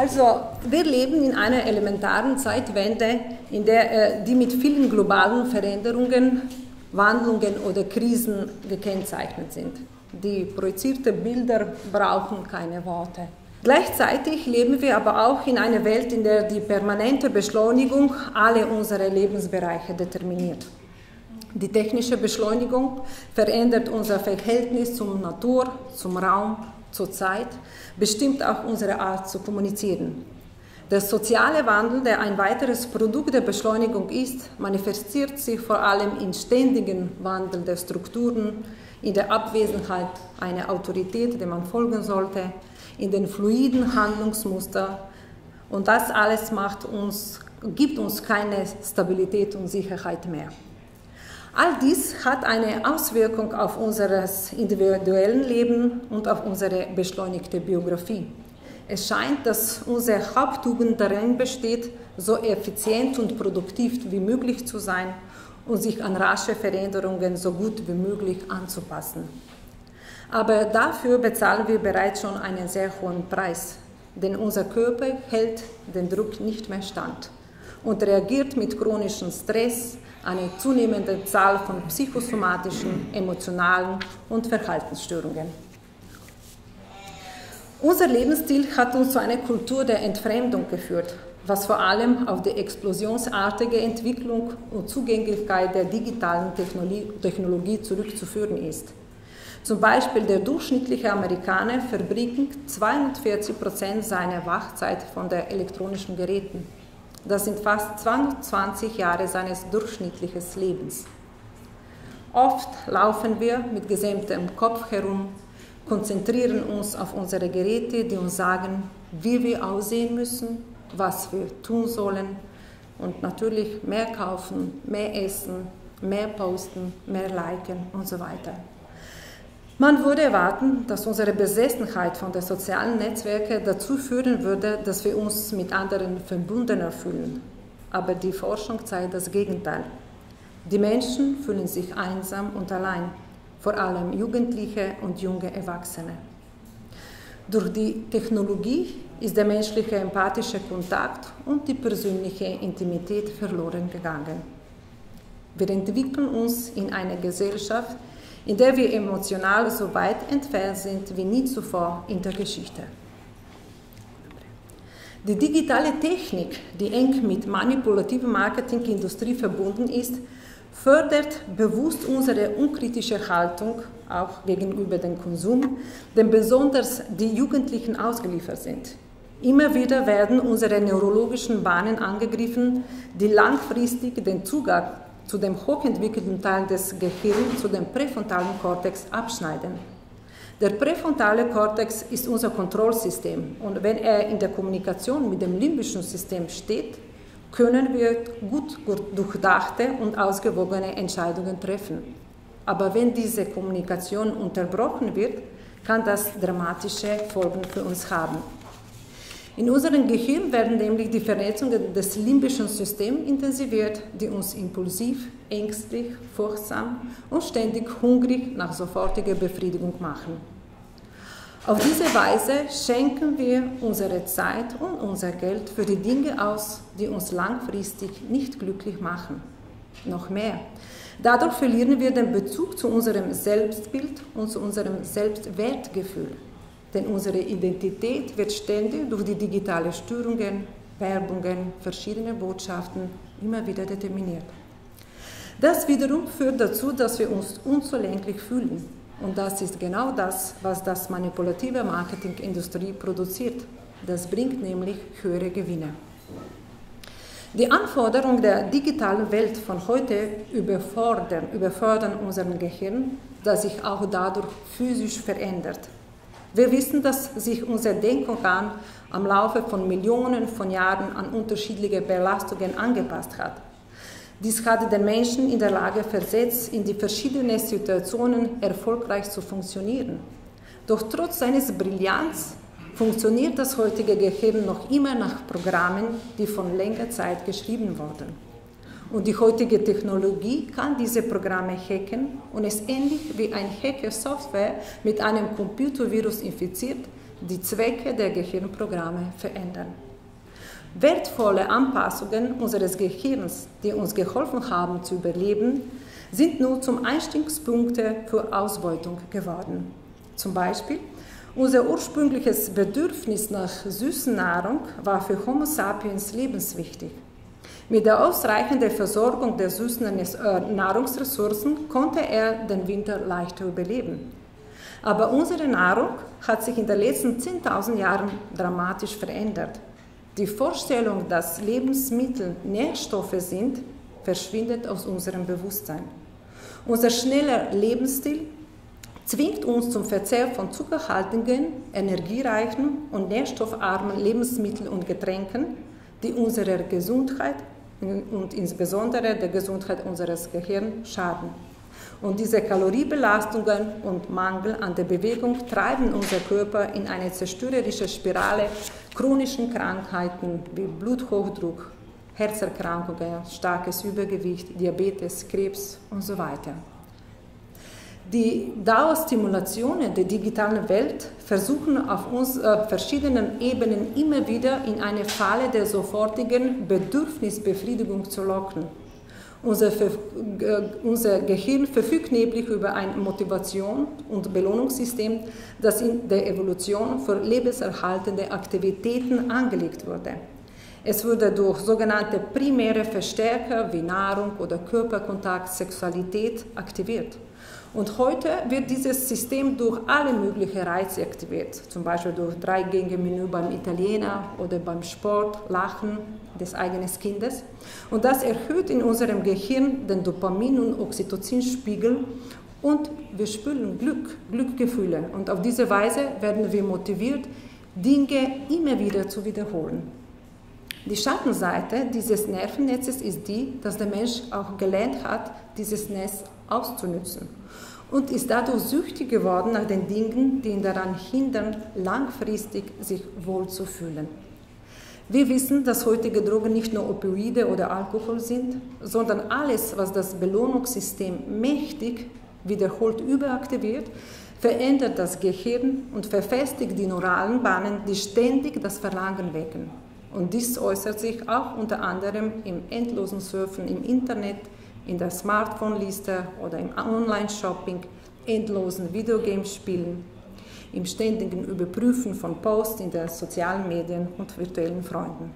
Also, wir leben in einer elementaren Zeitwende, die mit vielen globalen Veränderungen, Wandlungen oder Krisen gekennzeichnet sind. Die projizierten Bilder brauchen keine Worte. Gleichzeitig leben wir aber auch in einer Welt, in der die permanente Beschleunigung alle unsere Lebensbereiche determiniert. Die technische Beschleunigung verändert unser Verhältnis zur Natur, zum Raum, zur Zeit, bestimmt auch unsere Art zu kommunizieren. Der soziale Wandel, der ein weiteres Produkt der Beschleunigung ist, manifestiert sich vor allem in ständigem Wandel der Strukturen, in der Abwesenheit einer Autorität, der man folgen sollte, in den fluiden Handlungsmustern. Und das alles gibt uns keine Stabilität und Sicherheit mehr. All dies hat eine Auswirkung auf unser individuelles Leben und auf unsere beschleunigte Biografie. Es scheint, dass unsere Haupttugend darin besteht, so effizient und produktiv wie möglich zu sein und sich an rasche Veränderungen so gut wie möglich anzupassen. Aber dafür bezahlen wir bereits schon einen sehr hohen Preis, denn unser Körper hält den Druck nicht mehr stand und reagiert mit chronischem Stress, eine zunehmende Zahl von psychosomatischen, emotionalen und Verhaltensstörungen. Unser Lebensstil hat uns zu einer Kultur der Entfremdung geführt, was vor allem auf die explosionsartige Entwicklung und Zugänglichkeit der digitalen Technologie zurückzuführen ist. Zum Beispiel der durchschnittliche Amerikaner verbringt 42% seiner Wachzeit von den elektronischen Geräten. Das sind fast 22 Jahre seines durchschnittlichen Lebens. Oft laufen wir mit gesenktem Kopf herum, konzentrieren uns auf unsere Geräte, die uns sagen, wie wir aussehen müssen, was wir tun sollen und natürlich mehr kaufen, mehr essen, mehr posten, mehr liken und so weiter. Man würde erwarten, dass unsere Besessenheit von den sozialen Netzwerken dazu führen würde, dass wir uns mit anderen verbundener fühlen. Aber die Forschung zeigt das Gegenteil. Die Menschen fühlen sich einsam und allein, vor allem Jugendliche und junge Erwachsene. Durch die Technologie ist der menschliche empathische Kontakt und die persönliche Intimität verloren gegangen. Wir entwickeln uns in einer Gesellschaft, in der wir emotional so weit entfernt sind wie nie zuvor in der Geschichte. Die digitale Technik, die eng mit manipulativer Marketingindustrie verbunden ist, fördert bewusst unsere unkritische Haltung, auch gegenüber dem Konsum, dem besonders die Jugendlichen ausgeliefert sind. Immer wieder werden unsere neurologischen Bahnen angegriffen, die langfristig den Zugang zu dem hochentwickelten Teil des Gehirns, zu dem präfrontalen Kortex, abschneiden. Der präfrontale Kortex ist unser Kontrollsystem und wenn er in der Kommunikation mit dem limbischen System steht, können wir gut durchdachte und ausgewogene Entscheidungen treffen. Aber wenn diese Kommunikation unterbrochen wird, kann das dramatische Folgen für uns haben. In unserem Gehirn werden nämlich die Vernetzungen des limbischen Systems intensiviert, die uns impulsiv, ängstlich, furchtsam und ständig hungrig nach sofortiger Befriedigung machen. Auf diese Weise schenken wir unsere Zeit und unser Geld für die Dinge aus, die uns langfristig nicht glücklich machen. Noch mehr. Dadurch verlieren wir den Bezug zu unserem Selbstbild und zu unserem Selbstwertgefühl. Denn unsere Identität wird ständig durch die digitalen Störungen, Werbungen, verschiedene Botschaften immer wieder determiniert. Das wiederum führt dazu, dass wir uns unzulänglich fühlen. Und das ist genau das, was das manipulative Marketingindustrie produziert. Das bringt nämlich höhere Gewinne. Die Anforderungen der digitalen Welt von heute überfordern unseren Gehirn, das sich auch dadurch physisch verändert. Wir wissen, dass sich unser Denkorgan am Laufe von Millionen von Jahren an unterschiedliche Belastungen angepasst hat. Dies hat den Menschen in der Lage versetzt, in die verschiedenen Situationen erfolgreich zu funktionieren. Doch trotz seines Brillanz funktioniert das heutige Gehirn noch immer nach Programmen, die von längerer Zeit geschrieben wurden. Und die heutige Technologie kann diese Programme hacken und es ähnlich wie ein Hacker Software mit einem Computervirus infiziert, die Zwecke der Gehirnprogramme verändern. Wertvolle Anpassungen unseres Gehirns, die uns geholfen haben zu überleben, sind nur zum Einstiegspunkte für Ausbeutung geworden. Zum Beispiel, unser ursprüngliches Bedürfnis nach süßen Nahrung war für Homo sapiens lebenswichtig. Mit der ausreichenden Versorgung der süßen Nahrungsressourcen konnte er den Winter leichter überleben. Aber unsere Nahrung hat sich in den letzten 10.000 Jahren dramatisch verändert. Die Vorstellung, dass Lebensmittel Nährstoffe sind, verschwindet aus unserem Bewusstsein. Unser schneller Lebensstil zwingt uns zum Verzehr von zuckerhaltigen, energiereichen und nährstoffarmen Lebensmitteln und Getränken, die unserer Gesundheit und insbesondere der Gesundheit unseres Gehirns schaden. Und diese Kaloriebelastungen und Mangel an der Bewegung treiben unser Körper in eine zerstörerische Spirale chronischen Krankheiten wie Bluthochdruck, Herzerkrankungen, starkes Übergewicht, Diabetes, Krebs und so weiter. Die Dauerstimulationen der digitalen Welt versuchen auf uns verschiedenen Ebenen immer wieder in eine Falle der sofortigen Bedürfnisbefriedigung zu locken. Unser Gehirn verfügt nämlich über ein Motivation- und Belohnungssystem, das in der Evolution für lebenserhaltende Aktivitäten angelegt wurde. Es wurde durch sogenannte primäre Verstärker wie Nahrung oder Körperkontakt, Sexualität aktiviert. Und heute wird dieses System durch alle möglichen Reize aktiviert, zum Beispiel durch 3-Gänge-Menü beim Italiener oder beim Sport, Lachen des eigenen Kindes. Und das erhöht in unserem Gehirn den Dopamin- und Oxytocinspiegel und wir spüren Glückgefühle. Und auf diese Weise werden wir motiviert, Dinge immer wieder zu wiederholen. Die Schattenseite dieses Nervennetzes ist die, dass der Mensch auch gelernt hat, dieses Netz auszunutzen und ist dadurch süchtig geworden nach den Dingen, die ihn daran hindern, langfristig sich wohlzufühlen. Wir wissen, dass heutige Drogen nicht nur Opioide oder Alkohol sind, sondern alles, was das Belohnungssystem mächtig wiederholt überaktiviert, verändert das Gehirn und verfestigt die neuralen Bahnen, die ständig das Verlangen wecken. Und dies äußert sich auch unter anderem im endlosen Surfen im Internet, in der Smartphone-Liste oder im Online-Shopping, endlosen Videogamespielen, im ständigen Überprüfen von Posts in den sozialen Medien und virtuellen Freunden.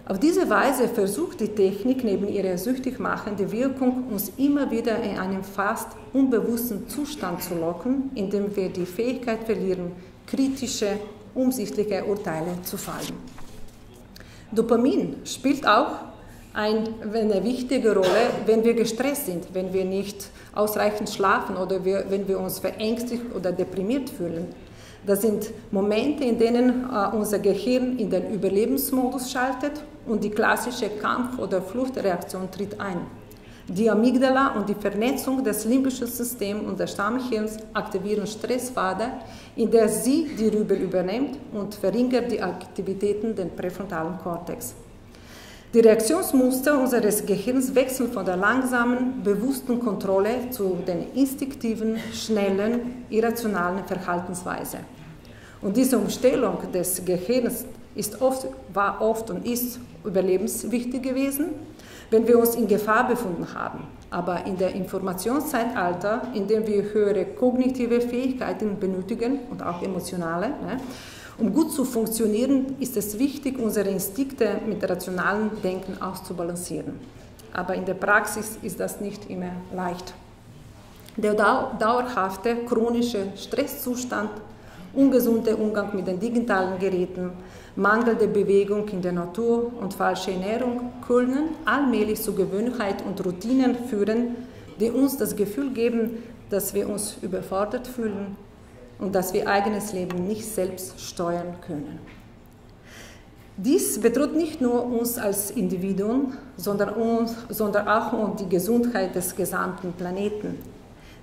Auf diese Weise versucht die Technik neben ihrer süchtig machenden Wirkung, uns immer wieder in einen fast unbewussten Zustand zu locken, in dem wir die Fähigkeit verlieren, kritische, umsichtige Urteile zu fallen. Dopamin spielt auch eine wichtige Rolle, wenn wir gestresst sind, wenn wir nicht ausreichend schlafen oder wenn wir uns verängstigt oder deprimiert fühlen. Das sind Momente, in denen unser Gehirn in den Überlebensmodus schaltet und die klassische Kampf- oder Fluchtreaktion tritt ein. Die Amygdala und die Vernetzung des limbischen Systems und des Stammhirns aktivieren Stresspfade, in der sie die Rübe übernimmt und verringert die Aktivitäten des präfrontalen Kortex. Die Reaktionsmuster unseres Gehirns wechseln von der langsamen, bewussten Kontrolle zu den instinktiven, schnellen, irrationalen Verhaltensweise. Und diese Umstellung des Gehirns war oft und ist überlebenswichtig gewesen, wenn wir uns in Gefahr befunden haben. Aber in der Informationszeitalter, in dem wir höhere kognitive Fähigkeiten benötigen und auch emotionale, um gut zu funktionieren, ist es wichtig, unsere Instinkte mit rationalem Denken auszubalancieren. Aber in der Praxis ist das nicht immer leicht. Der dauerhafte chronische Stresszustand, ungesunder Umgang mit den digitalen Geräten, mangelnde Bewegung in der Natur und falsche Ernährung können allmählich zu Gewohnheit und Routinen führen, die uns das Gefühl geben, dass wir uns überfordert fühlen und dass wir eigenes Leben nicht selbst steuern können. Dies bedroht nicht nur uns als Individuen, sondern auch die Gesundheit des gesamten Planeten.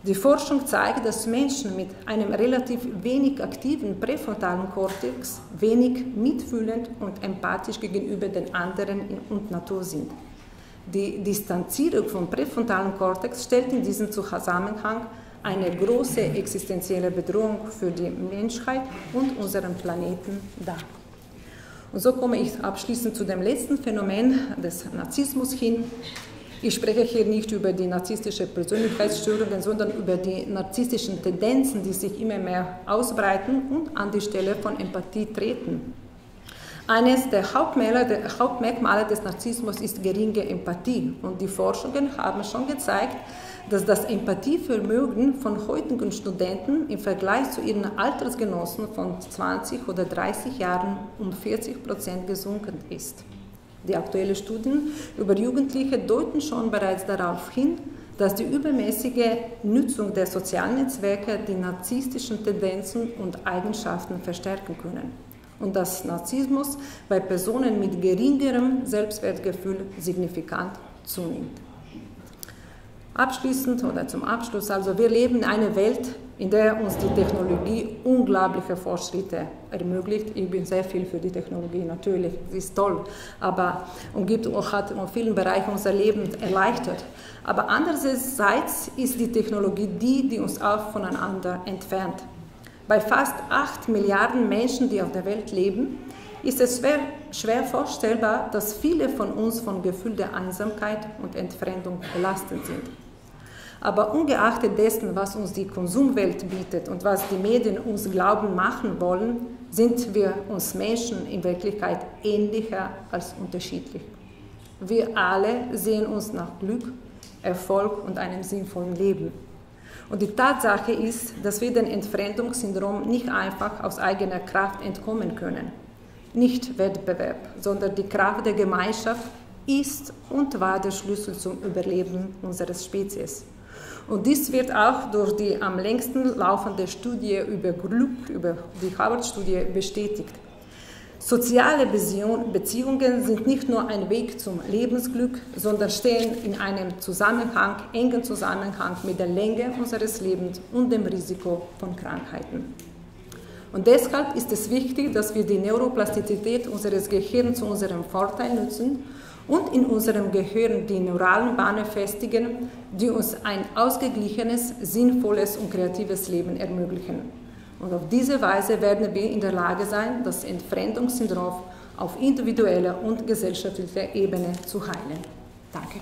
Die Forschung zeigt, dass Menschen mit einem relativ wenig aktiven präfrontalen Kortex wenig mitfühlend und empathisch gegenüber den anderen und Natur sind. Die Distanzierung vom präfrontalen Kortex stellt in diesem Zusammenhang eine große existenzielle Bedrohung für die Menschheit und unseren Planeten dar. Und so komme ich abschließend zu dem letzten Phänomen des Narzissmus hin. Ich spreche hier nicht über die narzisstische Persönlichkeitsstörungen, sondern über die narzisstischen Tendenzen, die sich immer mehr ausbreiten und an die Stelle von Empathie treten. Eines der Hauptmerkmale des Narzissmus ist geringe Empathie. Und die Forschungen haben schon gezeigt, dass das Empathievermögen von heutigen Studenten im Vergleich zu ihren Altersgenossen von 20 oder 30 Jahren um 40% gesunken ist. Die aktuellen Studien über Jugendliche deuten schon bereits darauf hin, dass die übermäßige Nutzung der sozialen Netzwerke die narzisstischen Tendenzen und Eigenschaften verstärken können und dass Narzissmus bei Personen mit geringerem Selbstwertgefühl signifikant zunimmt. Abschließend oder zum Abschluss, also wir leben in einer Welt, in der uns die Technologie unglaubliche Fortschritte ermöglicht. Ich bin sehr viel für die Technologie, natürlich, sie ist toll, aber hat in vielen Bereichen unser Leben erleichtert. Aber andererseits ist die Technologie die uns auch voneinander entfernt. Bei fast 8 Milliarden Menschen, die auf der Welt leben, ist es schwer vorstellbar, dass viele von uns von Gefühl der Einsamkeit und Entfremdung belastet sind. Aber ungeachtet dessen, was uns die Konsumwelt bietet und was die Medien uns glauben machen wollen, sind wir uns Menschen in Wirklichkeit ähnlicher als unterschiedlich. Wir alle sehen uns nach Glück, Erfolg und einem sinnvollen Leben. Und die Tatsache ist, dass wir dem Entfremdungssyndrom nicht einfach aus eigener Kraft entkommen können. Nicht Wettbewerb, sondern die Kraft der Gemeinschaft ist und war der Schlüssel zum Überleben unserer Spezies. Und dies wird auch durch die am längsten laufende Studie über Glück, über die Harvard-Studie, bestätigt. Soziale Beziehungen sind nicht nur ein Weg zum Lebensglück, sondern stehen in einem engen Zusammenhang mit der Länge unseres Lebens und dem Risiko von Krankheiten. Und deshalb ist es wichtig, dass wir die Neuroplastizität unseres Gehirns zu unserem Vorteil nutzen und in unserem Gehirn die neuralen Bahnen festigen, die uns ein ausgeglichenes, sinnvolles und kreatives Leben ermöglichen. Und auf diese Weise werden wir in der Lage sein, das Entfremdungssyndrom auf individueller und gesellschaftlicher Ebene zu heilen. Danke.